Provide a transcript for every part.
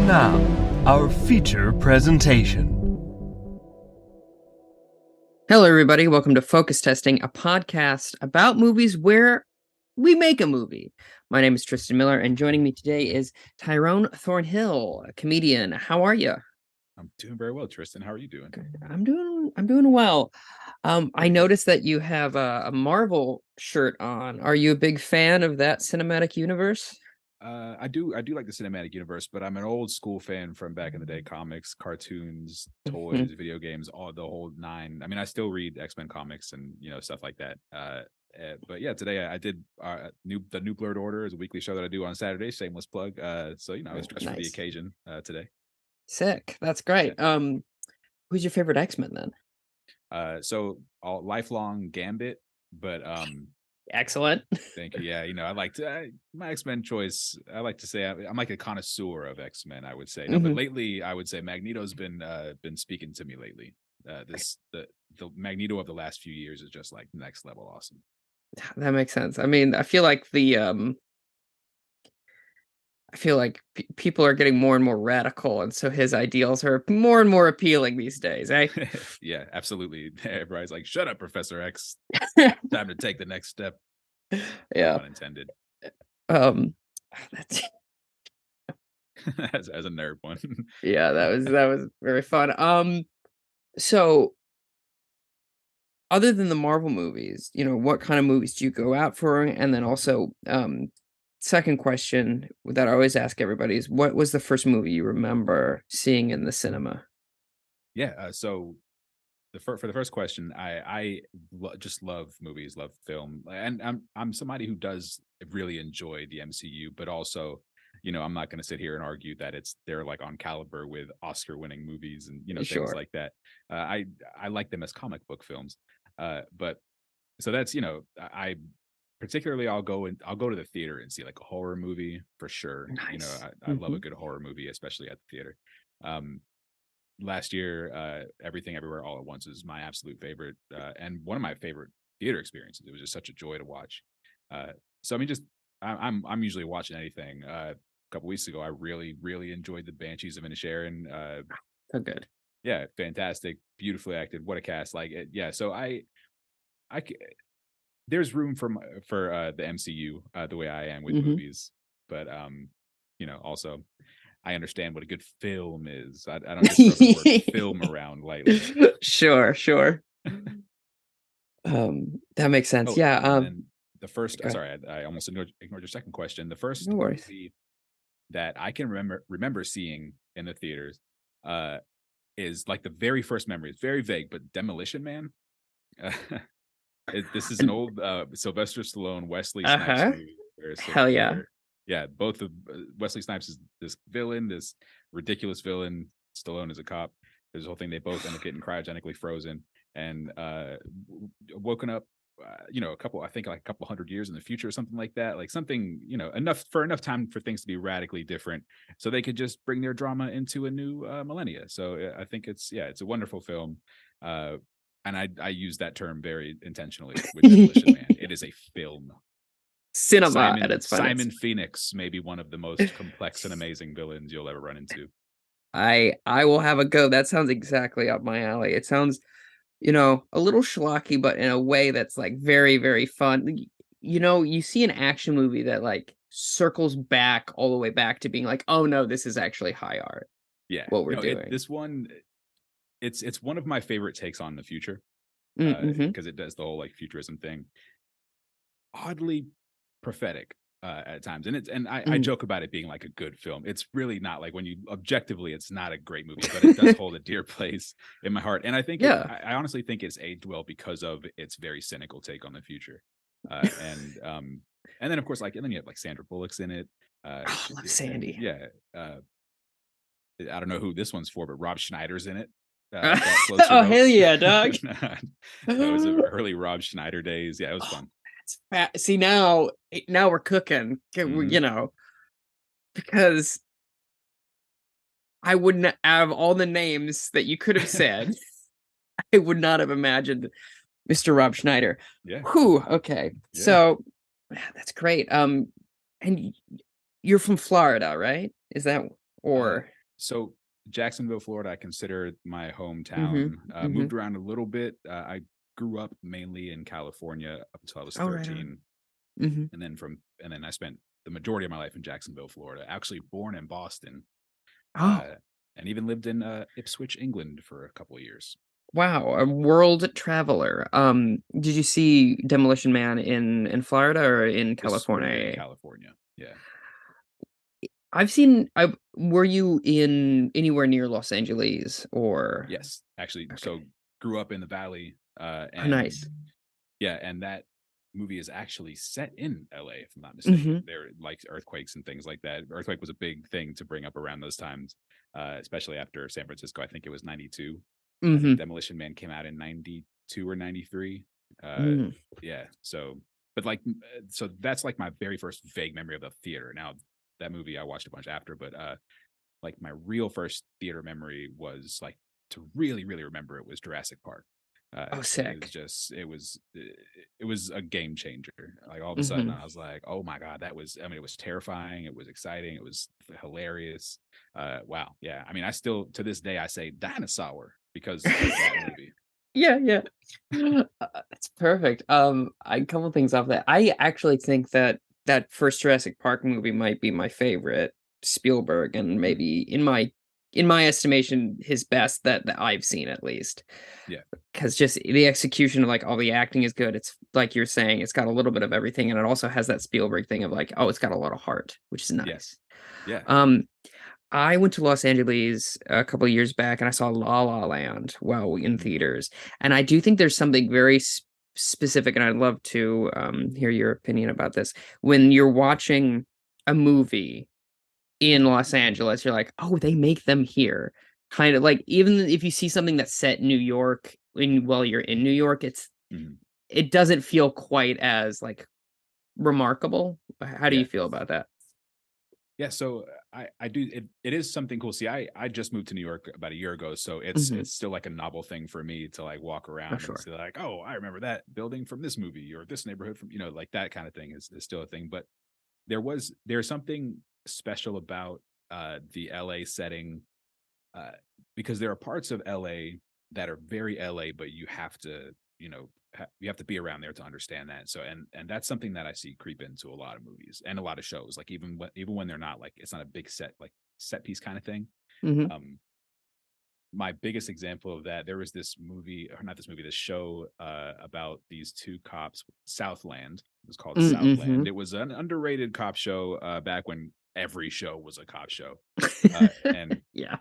now, our feature presentation. Hello, everybody. Welcome to Focus Testing, a podcast about movies where we make a movie. My name is Tristan Miller, and joining me today is Tyrone Thornhill, a comedian. How are you? I'm doing very well, Tristan. How are you doing? I'm doing well. I noticed that you have a Marvel shirt on. Are you a big fan of that cinematic universe? I do like the cinematic universe, but I'm an old school fan from back in the day. Comics, cartoons, toys, video games, all the whole nine. I mean, I still read X-Men comics and stuff like that. But yeah, today I did the new Blurred Order is a weekly show that I do on Saturday. Shameless plug. So I was dressed for the occasion today. Sick. That's great. Yeah. Who's your favorite X-Men then? So lifelong Gambit, but Excellent. Thank you. Yeah, I like to my X-Men choice. I like to say I'm like a connoisseur of X-Men. I would say, no, but lately I would say Magneto's been speaking to me lately. The Magneto of the last few years is just like next level awesome. That makes sense. I mean, I feel like people are getting more and more radical, and so his ideals are more and more appealing these days, eh? Yeah, absolutely. Everybody's like, "Shut up, Professor X! Time to take the next step." Yeah, unintended. That's as a nerd one. Yeah, that was very fun. So other than the Marvel movies, what kind of movies do you go out for? And then also, second question that I always ask everybody is, what was the first movie you remember seeing in the cinema? Yeah, so for the first question, I just love movies, love film, and I'm somebody who does really enjoy the MCU, but also, I'm not going to sit here and argue that they're like on caliber with Oscar-winning movies and Sure. things like that. I like them as comic book films, but so that's I particularly I'll go to the theater and see like a horror movie for sure. Nice. I love a good horror movie, especially at the theater. Last year, Everything Everywhere All at Once is my absolute favorite, and one of my favorite theater experiences. It was just such a joy to watch. So I mean, I'm usually watching anything. A couple weeks ago, I really enjoyed the Banshees of Inisherin. So good. Yeah, fantastic, beautifully acted. What a cast! Yeah. So there's room for the MCU the way I am with movies, but also I understand what a good film is. I don't just throw the word film around lightly. Sure. That makes sense. Yeah. And the first, sorry, I almost ignored your second question. The first movie that I can remember seeing in the theaters is like the very first memory. It's very vague, but Demolition Man. This is an old Sylvester Stallone, Wesley Snipes movie. Hell yeah. Yeah, both of Wesley Snipes is this villain, this ridiculous villain. Stallone is a cop. There's a whole thing. They both end up getting cryogenically frozen and woken up, a couple hundred years in the future or something like that. Like something, enough time for things to be radically different, so they could just bring their drama into a new millennia. So I think it's a wonderful film. And I use that term very intentionally with Demolition Man. It is a film. Cinema at its finest. Simon Phoenix may be one of the most complex and amazing villains you'll ever run into. I will have a go. That sounds exactly up my alley. It sounds, a little schlocky, but in a way that's like very, very fun. You see an action movie that like circles back all the way back to being like, oh no, this is actually high art. Yeah, what we're doing. This one, it's one of my favorite takes on the future because it does the whole like futurism thing. Oddly prophetic at times, and I joke about it being like a good film. It's really not. Like when you objectively, it's not a great movie, but it does hold a dear place in my heart. And I think I honestly think it's aged well because of its very cynical take on the future. And then of course and then you have like Sandra Bullock's in it. I love Sandy. Yeah. I don't know who this one's for, but Rob Schneider's in it. Oh hell yeah, dog! That was the early Rob Schneider days. Yeah, it was fun. See, now we're cooking, because I wouldn't have all the names that you could have said. I would not have imagined Mr. Rob Schneider. Yeah. Whew. Okay. Yeah. So that's great. And you're from Florida, right? Is that or? So Jacksonville, Florida, I consider my hometown. Mhm, mhm. Moved around a little bit. I grew up mainly in California up until I was Oh, right on. 13, Mhm. and then I spent the majority of my life in Jacksonville, Florida. Actually born in Boston, Oh, uh, and even lived in Ipswich, England, for a couple of years. wow, a world traveler. Did you see Demolition Man in Florida or in This would have been in California? California. Yeah. I were you in anywhere near Los Angeles or Yes, actually. okay. So grew up in the Valley, Oh, and nice. yeah, and that movie is actually set in LA, if I'm not mistaken. Mhm, There like earthquakes and things like that. Earthquake was a big thing to bring up around those times, especially after San Francisco. I think it was 92. I think mhm, Demolition Man came out in 92 or 93. Uh, mm. yeah. So, but like, so that's like my very first vague memory of the theater. Now, that movie I watched a bunch after, but like my real first theater memory was like to really, really remember it was Jurassic Park. Oh, It was sick. just, it was a game changer. Like all of a sudden, Mhm. I was like, "Oh my god, that was!" I mean, it was terrifying. It was exciting. It was hilarious. Wow, yeah. I mean, I still to this day I say dinosaur because of that movie. Yeah, yeah. That's perfect. A couple things off that. I actually think that that first Jurassic Park movie might be my favorite Spielberg, and Mm, maybe in my estimation, his best that I've seen at least. yeah, Because just the execution of like all the acting is good. It's like you're saying, it's got a little bit of everything, and it also has that Spielberg thing of like, oh, it's got a lot of heart, which is yeah, nice. yeah. Um, I went to Los Angeles a couple of years back and I saw La La Land while in Mm, theaters. And I do think there's something very specific, and I'd love to hear your opinion about this. When you're watching a movie in Los Angeles, you're like, oh, they make them here. Kind of like even if you see something that's set in New York while you're in New York, mhm. it doesn't feel quite as like remarkable. How do you Yeah. feel about that? Yeah, so I do it is something cool. See, I just moved to New York about a year ago, so Hmm. it's still like a novel thing for me to like walk For around and sure. see like, oh, I remember that building from this movie or this neighborhood from like that kind of thing is still a thing. But there's something special about the LA setting, uh, because there are parts of LA that are very LA, but you have to, you have to be around there to understand that. So, and that's something that I see creep into a lot of movies and a lot of shows. Like even when they're not like it's not a big set piece kind of thing. Hmm. Um, my biggest example of that, there was this movie, or not this movie, this show about these two cops, Southland. It was called Mm-hmm. Southland. It was an underrated cop show back when every show was a cop show. And Yeah.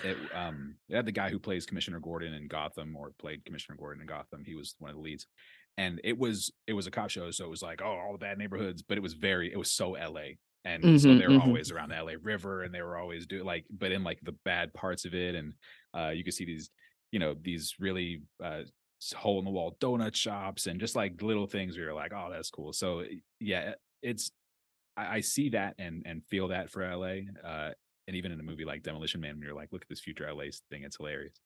it had the guy who plays Commissioner Gordon in Gotham, or played Commissioner Gordon in Gotham. He was one of the leads, and it was a cop show, so it was like, oh, all the bad neighborhoods, but it was so LA. And so Mhm, they were mhm. always around the LA River, and they were always doing like, but in like the bad parts of it. And you could see these, these really hole in the wall donut shops, and just like little things where you're like, oh, that's cool. So yeah, it's I see that and feel that for LA. And even in a movie like Demolition Man, when you're like, look at this future LA thing, it's hilarious.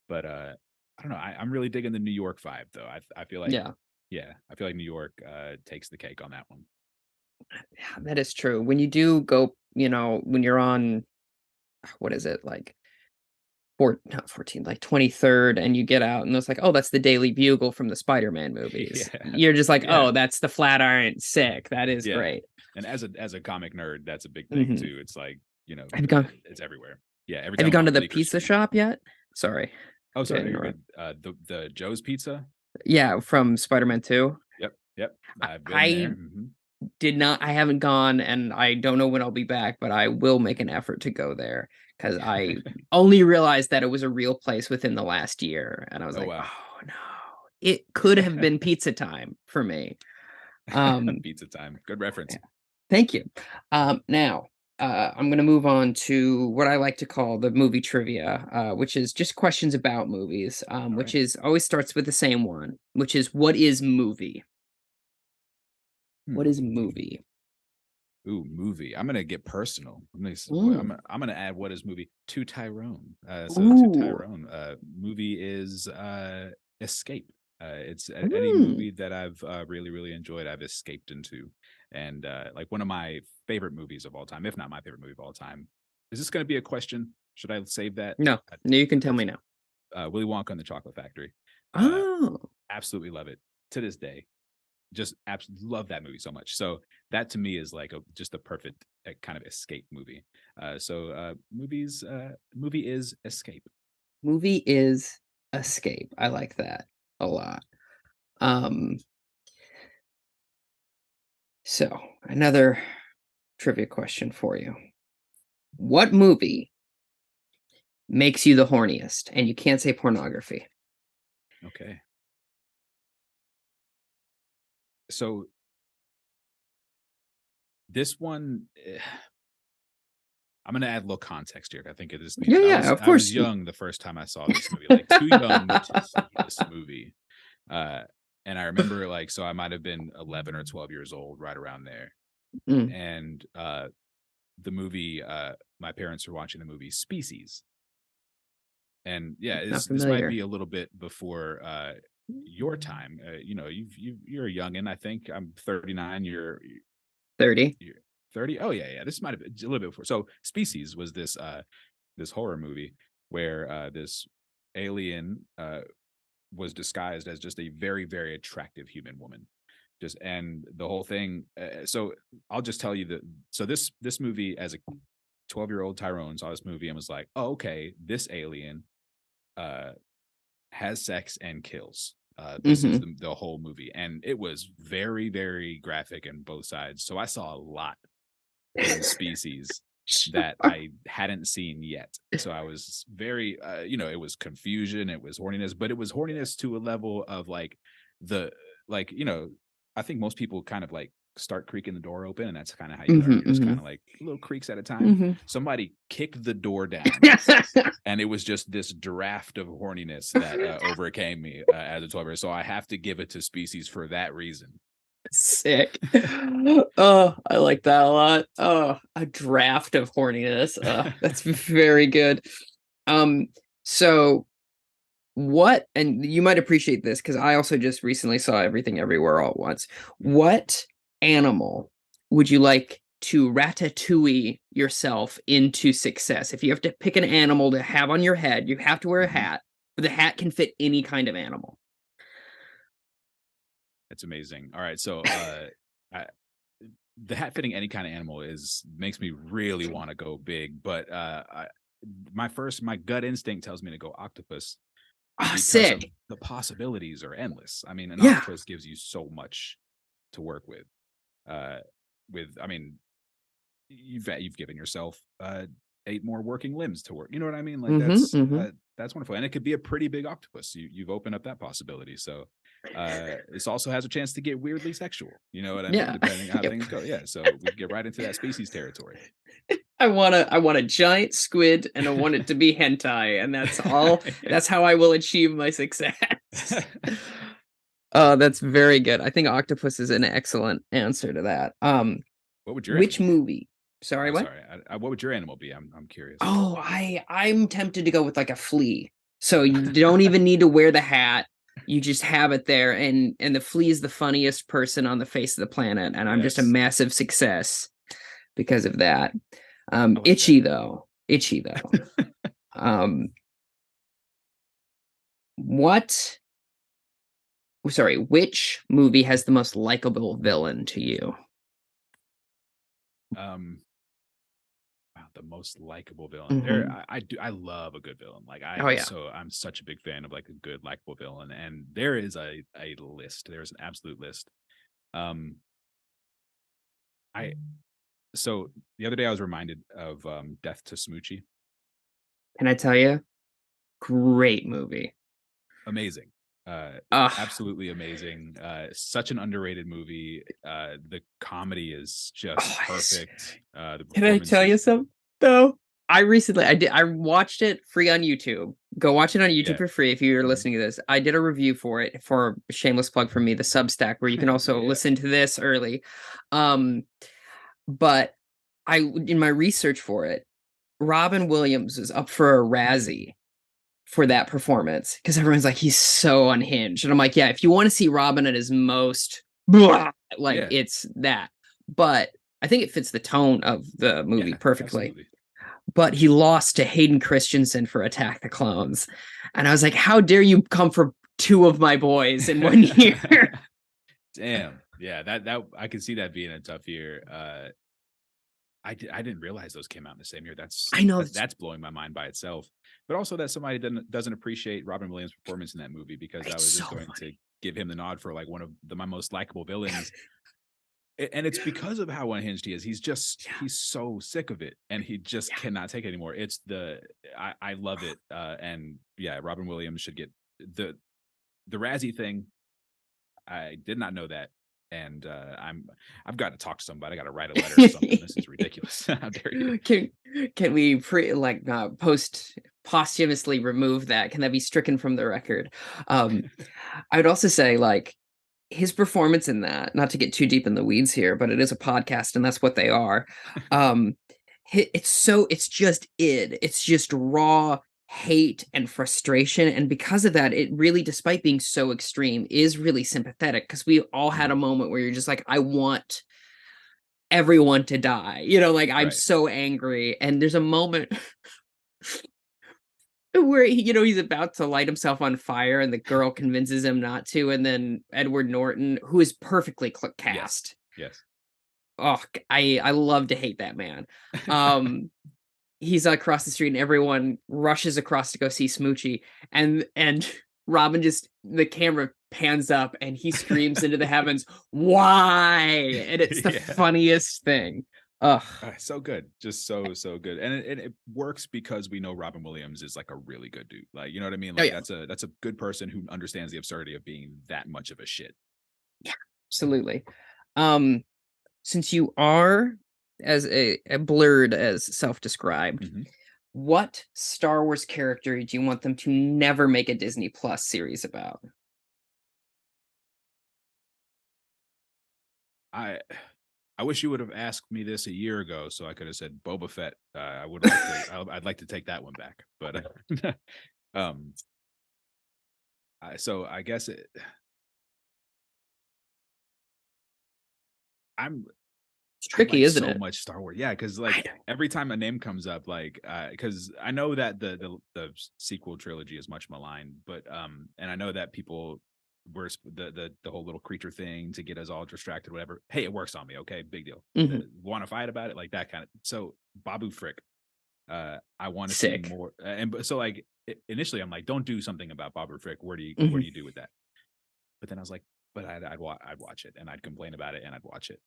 But I don't know. I'm really digging the New York vibe though. I feel like, Yeah. yeah, I feel like New York takes the cake on that one. Yeah, that is true. When you do go, when you're on, what is it, like, not 14, like 23rd, and you get out and it's like, "Oh, that's the Daily Bugle from the Spider-Man movies." Yeah, You're just like, yeah, "Oh, that's the Flatiron." Sick. That is yeah. great. And as a comic nerd, that's a big thing Mhm. too. It's like, Have you gone it's everywhere. Yeah, every have you time I'm gone to on the Bleecker pizza Street. shop yet? Sorry Oh, to sorry, no, you're interrupt. good. The Joe's Pizza. Yeah, from Spider-Man 2. Yep, yep. I've been there. I I haven't gone, and I don't know when I'll be back, but I will make an effort to go there because I only realized that it was a real place within the last year, and I was Oh like, wow. "Oh, no. It could have been pizza time for me." Um, Pizza time. Good reference. yeah, thank you. Now, I'm gonna move on to what I like to call the movie trivia, which is just questions about movies, All which right. is always starts with the same one, which is, "What is movie?" What Hmm. is movie? Ooh, movie. I'm gonna get personal. Mm. I'm gonna add what is movie to Tyrone. So to Ooh. Tyrone, movie is Escape. It's any Mm. movie that I've really really enjoyed. I've escaped into, and like one of my favorite movies of all time, if not my favorite movie of all time. Is this going to be a question? Should I save that? No, you can tell me now. Willy Wonka and the Chocolate Factory. Oh, Absolutely love it to this day. Just absolutely love that movie so much. So that to me is like just a perfect kind of escape movie. Movie is escape. movie is escape. I like that a lot. So another trivia question for you. What movie makes you the horniest? And you can't say pornography. Okay. So this one, I'm going to add a little context here. I think it is needed. Yeah, of course. I was young the first time I saw this movie, like too young to see this movie. And I remember so I might have been 11 or 12 years old, right around there. And the movie, my parents were watching the movie Species. And yeah, this might be a little bit before your time. You're a youngin'. I think I'm 39. You're 30. You're 30. Oh yeah. This might have been a little bit before. So Species was this horror movie where this alien was disguised as just a very, very attractive human woman. And the whole thing. So I'll just tell you that. So this movie, as a 12-year-old Tyrone saw this movie and was like, "Oh, okay, this alien has sex and kills." This is the whole movie, and it was very, very graphic on both sides. So I saw a lot in Species that I hadn't seen yet. So I was very, it was confusion, it was horniness, but it was horniness to a level of I think most people kind of start creaking the door open, and that's kind of how you are. You're just kind of little creaks at a time. Somebody kicked the door down, and it was just this draft of horniness that overcame me as a 12-year-old. So I have to give it to Species for that reason. Sick. Oh, I like that a lot. Oh, a draft of horniness. That's very good. So what, and you might appreciate this because I also just recently saw Everything Everywhere All at Once. What animal would you like to ratatouille yourself into success? If you have to pick an animal to have on your head, you have to wear a hat, but the hat can fit any kind of animal. That's amazing. All right, so the hat fitting any kind of animal makes me really want to go big, but my gut instinct tells me to go octopus. Sick. The possibilities are endless. I mean, an octopus gives you so much to work with. You've given yourself 8 more working limbs to work. You know what I mean? That's wonderful, and it could be a pretty big octopus. You've opened up that possibility. So this also has a chance to get weirdly sexual. You know what I mean? Depending on how things go. Yeah. So we get right into that Species territory. I want a giant squid, and I want it to be hentai, and that's all. That's how I will achieve my success. That's very good. I think octopus is an excellent answer to that. What would your which movie? Sorry, what? Sorry, what would your animal be? I'm curious. Oh, I'm tempted to go with a flea. So you don't even need to wear the hat. You just have it there, and the flea is the funniest person on the face of the planet, and I'm just a massive success because of that. Itchy though. Which movie has the most likable villain to you? The most likable villain. I love a good villain. I'm such a big fan of a good likable villain, and there is a list. There's an absolute list. So the other day I was reminded of Death to Smoochie. Can I tell you? Great movie. Amazing. Absolutely amazing. Such an underrated movie. The comedy is just perfect. Can I tell you something though? I watched it free on YouTube. Go watch it on YouTube for free if you're listening to this. I did a review for it, for a shameless plug for me, the Substack, where you can also listen to this early. But in my research for it, Robin Williams is up for a Razzie for that performance because everyone's like, he's so unhinged, and I'm like, yeah, if you want to see Robin at his most, it's that. But I think it fits the tone of the movie perfectly. Absolutely. but he lost to Hayden Christensen for Attack the Clones. And I was like, how dare you come for two of my boys in 1 year? Damn. Yeah, that I can see that being a tough year. I didn't realize those came out in the same year. I know. That's blowing my mind by itself. But also that somebody doesn't appreciate Robin Williams' performance in that movie, because I was just going to give him the nod for like one of my most likable villains. And it's because of how unhinged he is. He's so sick of it, and he just cannot take it anymore. It's I love it. And yeah, Robin Williams should get the Razzie thing. I did not know that. And I've got to talk to somebody. I got to write a letter or something. This is ridiculous. How dare you? Can we posthumously remove that? Can that be stricken from the record? I would also say, like, his performance in that, not to get too deep in the weeds here, but it is a podcast and that's what they are. It's just raw hate and frustration, and because of that, it really, despite being so extreme, is really sympathetic, because we all had a moment where you're just like, I want everyone to die, like, I'm so angry. And there's a moment where he's about to light himself on fire and the girl convinces him not to, and then Edward Norton, who is perfectly cast. Yes. Oh, I love to hate that man. He's across the street and everyone rushes across to go see Smoochie, and Robin the camera pans up and he screams into the heavens, "Why?" And it's the funniest thing. Ugh. So good. Just so good. And it works because we know Robin Williams is like a really good dude. Like, you know what I mean? Like, that's a good person who understands the absurdity of being that much of a shit. Yeah, absolutely. Since you are as a blurred as self-described, what Star Wars character do you want them to never make a Disney Plus series about? I wish you would have asked me this a year ago, so I could have said Boba Fett. I would like to. I'd like to take that one back, but so I guess it's tricky, isn't it? So much Star Wars, yeah, because like every time a name comes up, like because I know that the sequel trilogy is much maligned, but and I know that people were the whole little creature thing to get us all distracted, whatever. Hey, it works on me. Okay, big deal. Want to fight about it, like that kind of. So Babu Frick, I want to see more. And so like initially, I'm like, don't do something about Babu Frick. What do you do with that? But then I was like, but I'd watch it, and I'd complain about it, and I'd watch it.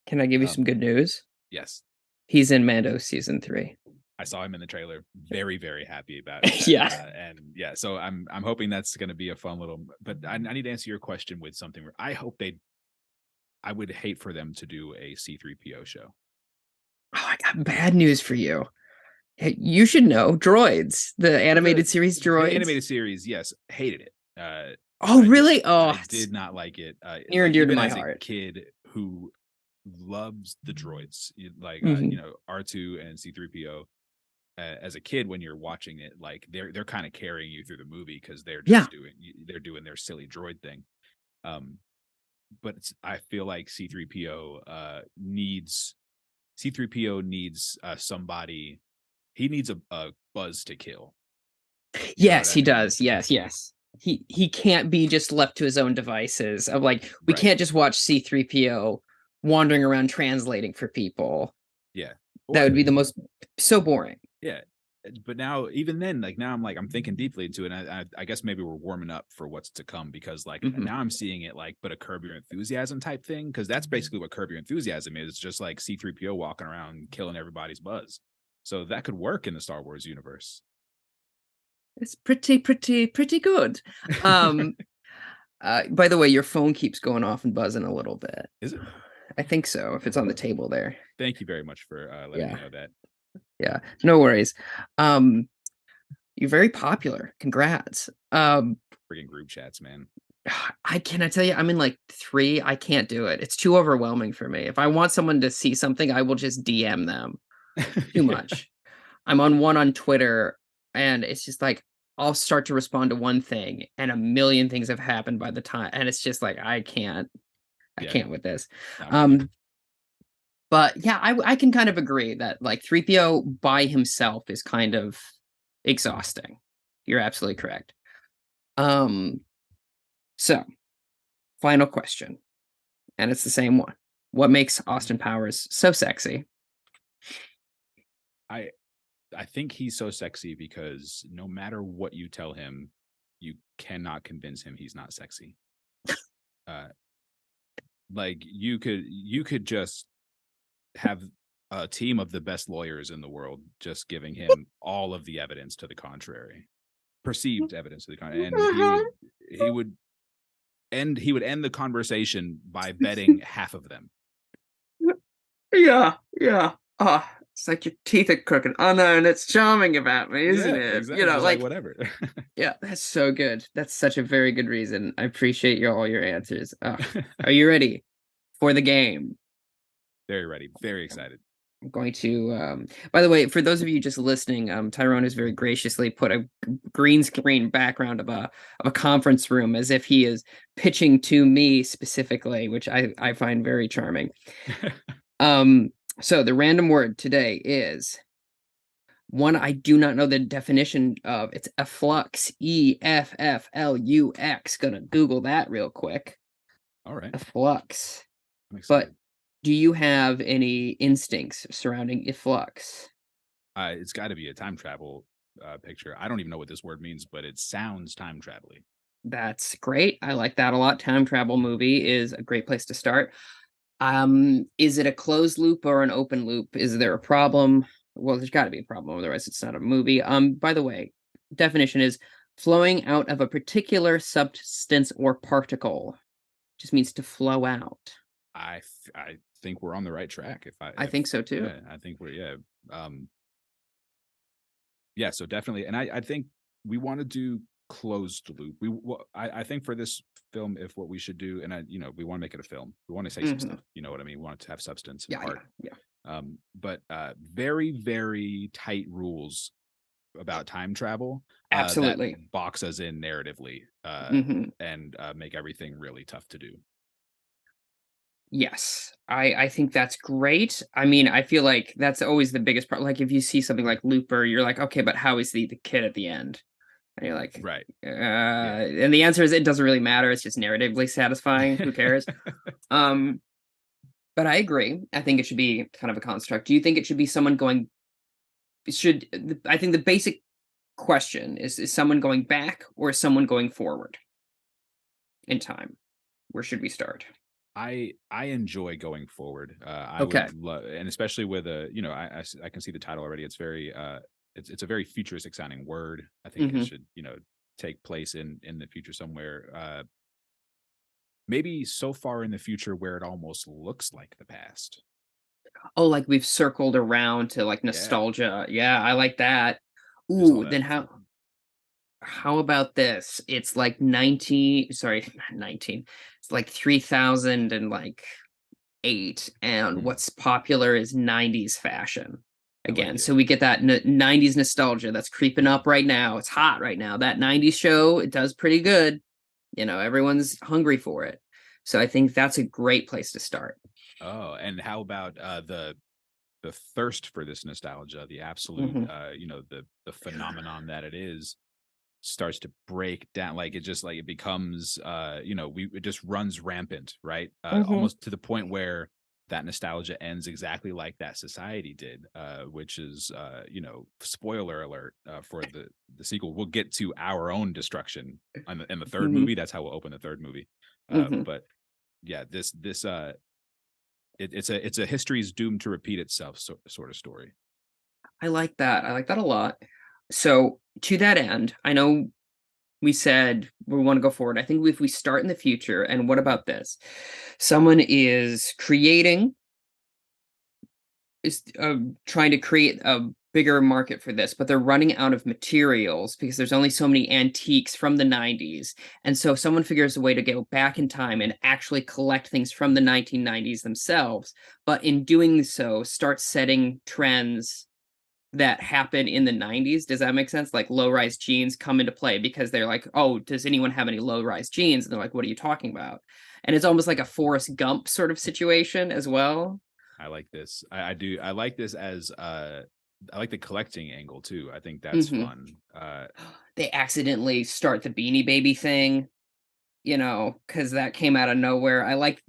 Can I give you some good news? Yes. He's in Mando season 3. I saw him in the trailer. Very, very happy about it. And so I'm hoping that's going to be a fun little. But I need to answer your question with something. I would hate for them to do a C-3PO show. Oh, I got bad news for you. Hey, you should know Droids, the animated series Droids. The animated series, yes, hated it. Oh, really? I did not like it. Near and dear to my as heart. A kid who loves the droids, like R2 and C-3PO. As a kid, when you're watching it, like they're kind of carrying you through the movie because they're just doing their silly droid thing. But I feel like C-3PO needs somebody. He needs a buzz to kill. Yes, he does. Yes. He can't be just left to his own devices. Of like, we can't just watch C-3PO wandering around translating for people. Yeah, that would be so boring. Yeah, but now even then, like now I'm thinking deeply into it, and I guess maybe we're warming up for what's to come, because like now I'm seeing it like but a Curb Your Enthusiasm type thing, because that's basically what Curb Your Enthusiasm is, just like C-3PO walking around killing everybody's buzz. So that could work in the Star Wars universe. It's pretty good. By the way, your phone keeps going off and buzzing a little bit. Is it? I think so, if it's on the table there. Thank you very much for letting me know that. Yeah, no worries. You're very popular. Congrats. Freaking group chats, man. I tell you, I'm in like 3. I can't do it. It's too overwhelming for me. If I want someone to see something, I will just DM them. Too much. I'm on one on Twitter, and it's just like I'll start to respond to one thing, and a million things have happened by the time, and it's just like I can't with this. But yeah, I can kind of agree that like 3PO by himself is kind of exhausting. You're absolutely correct. So final question, and it's the same one. What makes Austin Powers so sexy? I think he's so sexy because no matter what you tell him, you cannot convince him he's not sexy. Uh, like you could just have a team of the best lawyers in the world just giving him all of the evidence to the contrary, perceived evidence to the contrary, and he would end the conversation by betting half of them. Yeah, yeah. Ah, it's like your teeth are crooked. Oh no, and it's charming about me, isn't it? Exactly. You know, Just like whatever. yeah, that's so good. That's such a very good reason. I appreciate all your answers. Are you ready for the game? Very ready. Very excited. I'm going to by the way, for those of you just listening, Tyrone has very graciously put a green screen background of a conference room as if he is pitching to me specifically, which I find very charming. So the random word today is one I do not know the definition of. It's efflux, Efflux. Gonna Google that real quick. All right. Efflux. I'm excited. But do you have any instincts surrounding efflux? It's got to be a time travel picture. I don't even know what this word means, but it sounds time travel-y. That's great. I like that a lot. Time travel movie is a great place to start. Is it a closed loop or an open loop? Is there a problem? Well, there's got to be a problem, otherwise it's not a movie. By the way, definition is flowing out of a particular substance or particle. Just means to flow out. I think we're on the right track. I think so too. Yeah, I think we're yeah. So definitely, and I think we want to do closed loop. I think for this film, if what we should do, and we want to make it a film. We want to say some stuff. You know what I mean? We want it to have substance and art. Yeah. But very, very tight rules about time travel. Absolutely. That box us in narratively and make everything really tough to do. Yes, I think that's great. I mean, I feel like that's always the biggest part. Like if you see something like Looper, you're like, okay, but how is the kid at the end? And you're like, right. And the answer is it doesn't really matter. It's just narratively satisfying. Who cares? But I agree. I think it should be kind of a construct. Do you think it should be someone going? I think the basic question is someone going back or is someone going forward in time? Where should we start? I enjoy going forward. I Okay. would love, and especially with I can see the title already. It's very it's a very futuristic sounding word. I think it should take place in the future somewhere. Maybe so far in the future where it almost looks like the past. Oh, like we've circled around to like nostalgia. Yeah, I like that. Ooh, then how about this? It's like 19, sorry, not 19. It's like 3008 and what's popular is 90s fashion. Again, so we get that 90s nostalgia that's creeping up right now. It's hot right now. That 90s show, it does pretty good. Everyone's hungry for it. So I think that's a great place to start. Oh, and how about the thirst for this nostalgia, the absolute the phenomenon that it is starts to break down, like it just like it becomes it just runs rampant, right? Almost to the point where that nostalgia ends exactly like that society did, which is spoiler alert for the sequel. We'll get to our own destruction in the third movie. That's how we'll open the third movie. But yeah, it's a history's doomed to repeat itself sort of story. I like that. I like that a lot. So to that end, I know we said we want to go forward. I think if we start in the future, and what about this? Someone is trying to create a bigger market for this, but they're running out of materials because there's only so many antiques from the 90s. And so someone figures a way to go back in time and actually collect things from the 1990s themselves, but in doing so, start setting trends that happen in the 90s. Does that make sense? Like low-rise jeans come into play because they're like, oh, does anyone have any low-rise jeans? And they're like, what are you talking about? And it's almost like a Forrest Gump sort of situation as well. I like this. I do. I like this as I like the collecting angle too. I think that's Hmm. fun. They accidentally start the Beanie Baby thing, because that came out of nowhere. I like,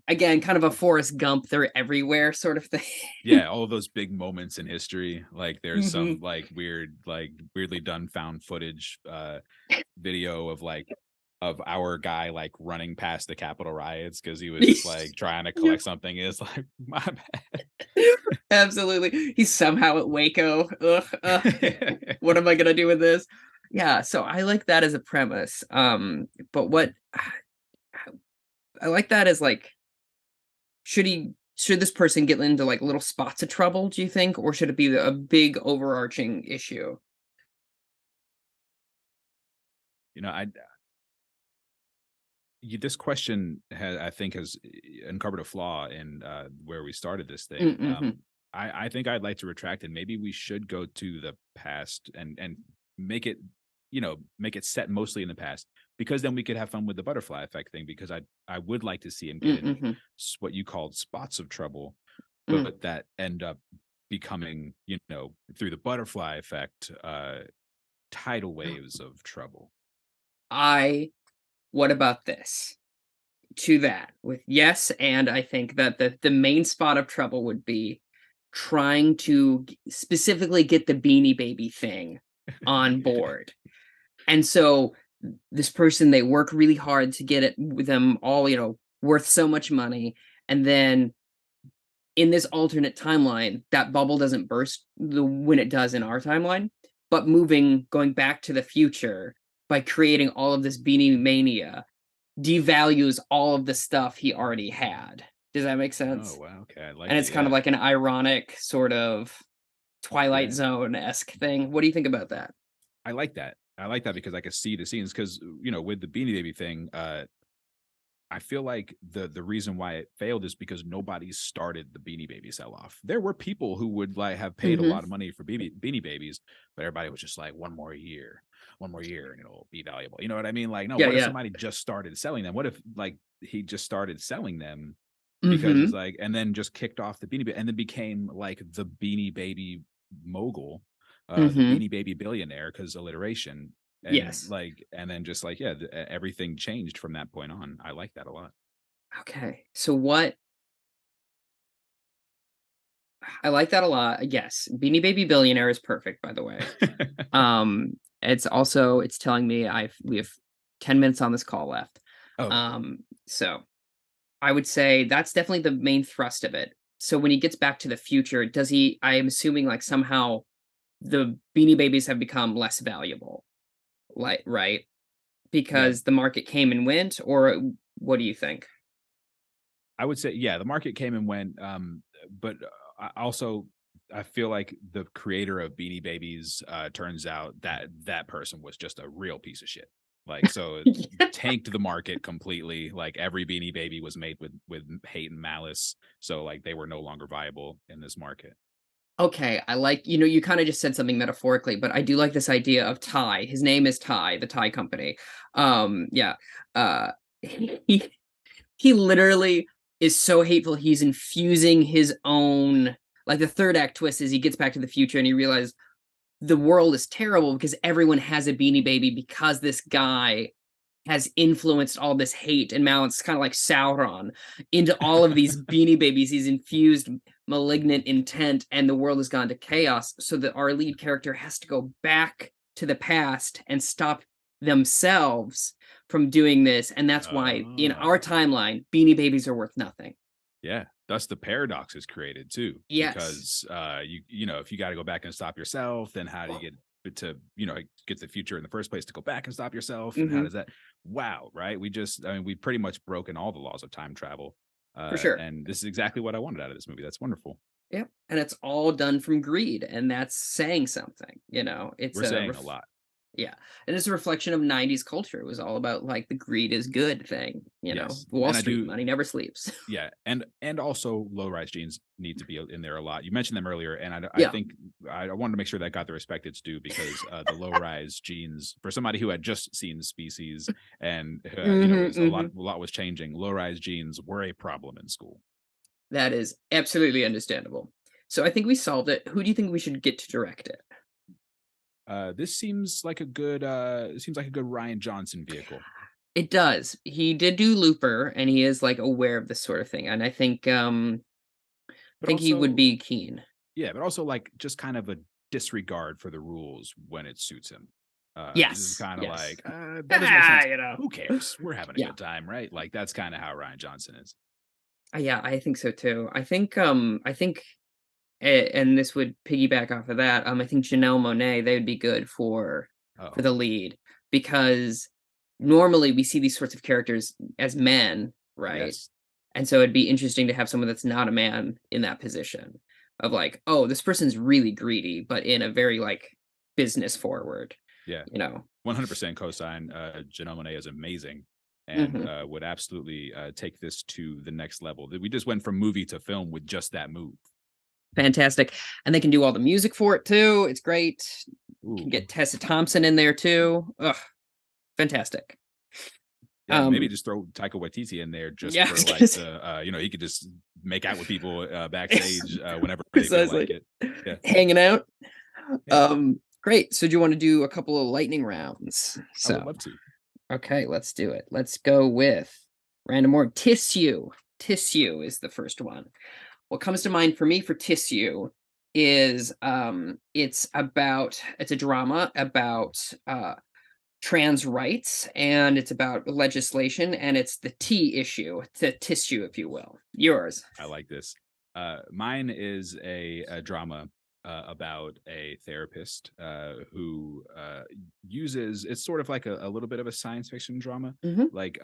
again, kind of a Forrest Gump, they're everywhere sort of thing. Yeah, all of those big moments in history. Like there's some Hmm. like weirdly done found footage video of of our guy like running past the Capitol riots because he was just like trying to Yep. collect something. It's like my Absolutely. He's somehow at Waco. Ugh, bad. what am I gonna do with this? Yeah, so I like that as a premise. But what I like that as like, should this person get into like little spots of trouble, do you think? Or should it be a big overarching issue? You know, this question I think has uncovered a flaw in where we started this thing. Mm-hmm. I think I'd like to retract and maybe we should go to the past and make it make it set mostly in the past because then we could have fun with the butterfly effect thing because I would like to see him get in Mm-hmm. what you called spots of trouble, Mm. but that end up becoming through the butterfly effect tidal waves of trouble. I what about this? To that with yes, and I think that the main spot of trouble would be trying to specifically get the Beanie Baby thing on board. And so this person, they work really hard to get it with them all, worth so much money. And then in this alternate timeline, that bubble doesn't burst when it does in our timeline, but going back to the future by creating all of this Beanie Mania devalues all of the stuff he already had. Does that make Oh sense? wow, okay, I And like it's it. kind of Yeah, like an ironic sort of Twilight yeah. Zone-esque thing. What do you think about that? I like that. I like that because I could see the scenes because with the Beanie Baby thing, I feel like the reason why it failed is because nobody started the Beanie Baby sell off. There were people who would like have paid a Mhm. lot of money for Beanie Babies, but everybody was just like one more year, and it'll be valuable. You know what I mean? Like, no, Yeah, what if yeah. somebody just started selling them? What if like he just started selling them because he's Mhm. like, and then just kicked off the Beanie Baby and then became like the Beanie Baby mogul, the Mhm. Beanie Baby billionaire because alliteration Yes. and then just like yeah everything changed from that point on. I like that a lot. Okay. So what I like that a lot. Yes. Beanie Baby Billionaire is perfect, by the way. It's telling me we have 10 minutes on this call left. Okay. So I would say that's definitely the main thrust of it. So when he gets back to the future, I am assuming like somehow the Beanie Babies have become less valuable. Like, right? Yeah, Because the market came and went, or what do you think? I would say yeah the market came and went, but I feel like the creator of Beanie Babies turns out that that person was just a real piece of shit. Like so it tanked the market completely. Like every Beanie Baby was made with hate and malice, so like they were no longer viable in this market. Okay, I like, you kind of just said something metaphorically, but I do like this idea of Ty. His name is Ty, the Ty company. Yeah. Uh he he literally is so hateful. He's infusing his own, like the third act twist is he gets back to the future and he realizes the world is terrible because everyone has a Beanie Baby because this guy has influenced all this hate and malice, kind of like Sauron, into all of these Beanie Babies. He's infused malignant intent, and the world has gone to chaos. So that our lead character has to go back to the past and stop themselves from doing this. And that's why in our Oh. timeline, Beanie Babies are worth nothing. Yeah, thus the paradox is created too, Yes. because if you got to go back and stop yourself, then how do you get to get the future in the first place to go back and stop yourself, and how Hmm. does that? Wow, right? We pretty much broken all the laws of time travel, For sure. and this is exactly what I wanted out of this movie. That's wonderful. Yeah. And it's all done from greed. And that's saying something, it's We're saying a lot. yeah, and it's a reflection of 90s culture. It was all about, like, the greed is good thing, Yes, Wall and I Street, do. money never sleeps. Yeah, and also low rise jeans need to be in there a lot. You mentioned them earlier, and I Yeah. think I wanted to make sure that got the respect it's due because the low rise jeans for somebody who had just seen Species and Mhm, was mhm. a lot was changing. Low rise jeans were a problem in school. That is absolutely understandable. So I think we solved it. Who do you think we should get to direct it? This seems like a good Ryan Johnson vehicle. It does. He did do Looper, and he is like aware of this sort of thing. And I But think he would also, be keen. yeah, but also like just kind of a disregard for the rules when it suits him. This is Yes. kind of Yes. like that doesn't make sense. You know. Who cares? We're having a Yeah. good time, right? Like that's kind of how Ryan Johnson is. Yeah, I think so too. I think and this would piggyback off of that. I think Janelle Monáe, they would be good for Oh, the lead because normally we see these sorts of characters as men, right? yes, And so it'd be interesting to have someone that's not a man in that position of like, oh, this person's really greedy, but in a very like business forward, yeah, you know. 100% cosign. Janelle Monáe is amazing and Mhm. would absolutely take this to the next level. We just went from movie to film with just that move. Fantastic. And they can do all the music for it too. It's great. Can Ooh. get Tessa Thompson in there too. Ugh, fantastic. Yeah, maybe just throw Taika Waititi in there just Yeah, I for was like gonna say. he could just make out with people backstage whenever they feel like Precisely. it. Yeah. Hanging out. Yeah. Great. So do you want to do a couple of lightning rounds? I would So, love to. okay, let's do it. Let's go with random word. Tissue. Tissue is the first one. What comes to mind for me for tissue is it's a drama about trans rights, and it's about legislation, and it's the T issue, the tissue, if you will. Yours. I like this. Mine is a drama about a therapist who uses it's sort of like a little bit of a science fiction drama. Mhm. Like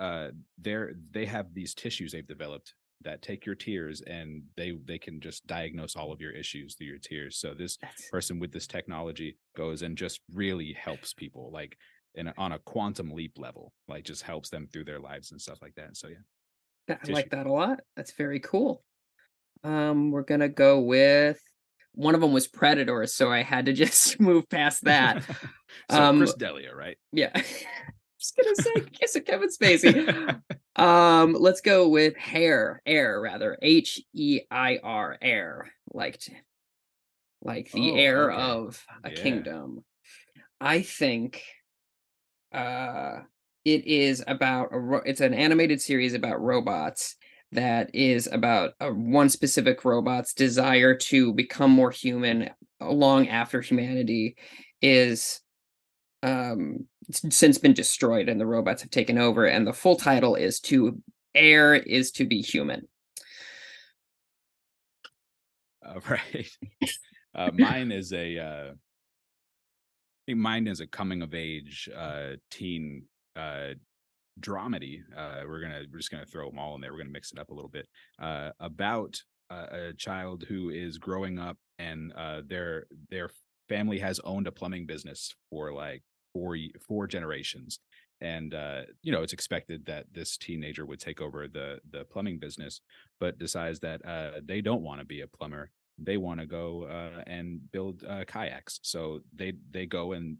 they have these tissues they've developed that take your tears and they can just diagnose all of your issues through your tears. So this That's person with this technology goes and just really helps people like on a quantum leap level, like just helps them through their lives and stuff like that. So yeah, I tissue. like that a lot. That's very cool. We're gonna go with one of them was Predator, so I had to just move past that. So Um, Chris D'Elia, right? yeah. Just gonna say kiss of Kevin Spacey. Let's go with air rather. Heir, air. Like the Oh, heir okay. of a Yeah. kingdom. I think uh it is about it's an animated series about robots that is about one specific robot's desire to become more human long after humanity is since been destroyed and the robots have taken over, and the full title is to air is to be human. Right. Mine is I think mine is a coming of age teen dramedy. We're just gonna throw them all in there. We're gonna mix it up a little bit. About a child who is growing up and their family has owned a plumbing business for like four generations. And it's expected that this teenager would take over the plumbing business, but decides that they don't want to be a plumber. They want to go and build kayaks. So they go and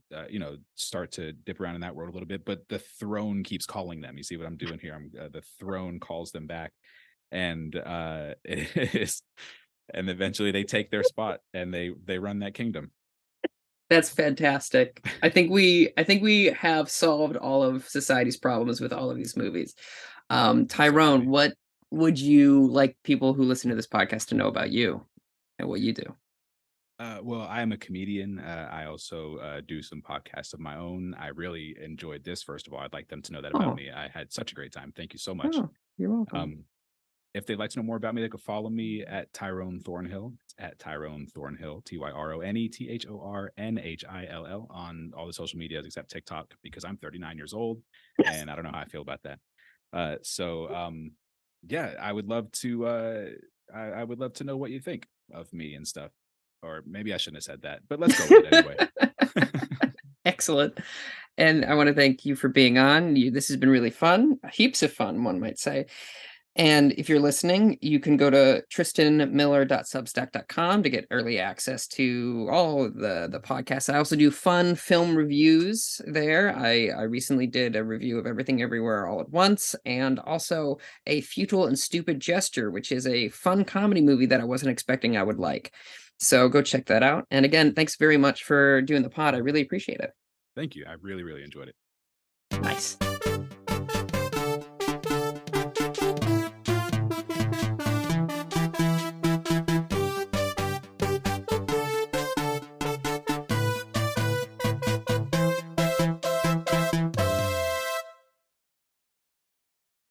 start to dip around in that world a little bit. But the throne keeps calling them. You see what I'm doing here? The throne calls them back, and it is, and eventually they take their spot and they run that kingdom. That's fantastic. I think we have solved all of society's problems with all of these movies. Tyrone, Absolutely. what would you like people who listen to this podcast to know about you and what you do? Well, I am a comedian. I also do some podcasts of my own. I really enjoyed this. First of all, I'd like them to know that about Oh, me. I had such a great time. Thank you so much. oh, you're welcome. If they'd like to know more about me, they could follow me at Tyrone Thornhill. It's at Tyrone Thornhill, TYRONETHORNHILL on all the social medias except TikTok because I'm 39 years old and I don't know how I feel about that. Yeah, I would love to. I would love to know what you think of me and stuff. Or maybe I shouldn't have said that, but let's go with it anyway. Excellent. And I want to thank you for being on. This has been really fun, heaps of fun, one might say. And if you're listening, you can go to tristanmiller.substack.com to get early access to all of the podcasts. I also do fun film reviews there. I recently did a review of Everything Everywhere All at Once, and also a Futile and Stupid Gesture, which is a fun comedy movie that I wasn't expecting I would like. So go check that out. And again, thanks very much for doing the pod. I really appreciate it. Thank you. I really, really enjoyed it. Nice.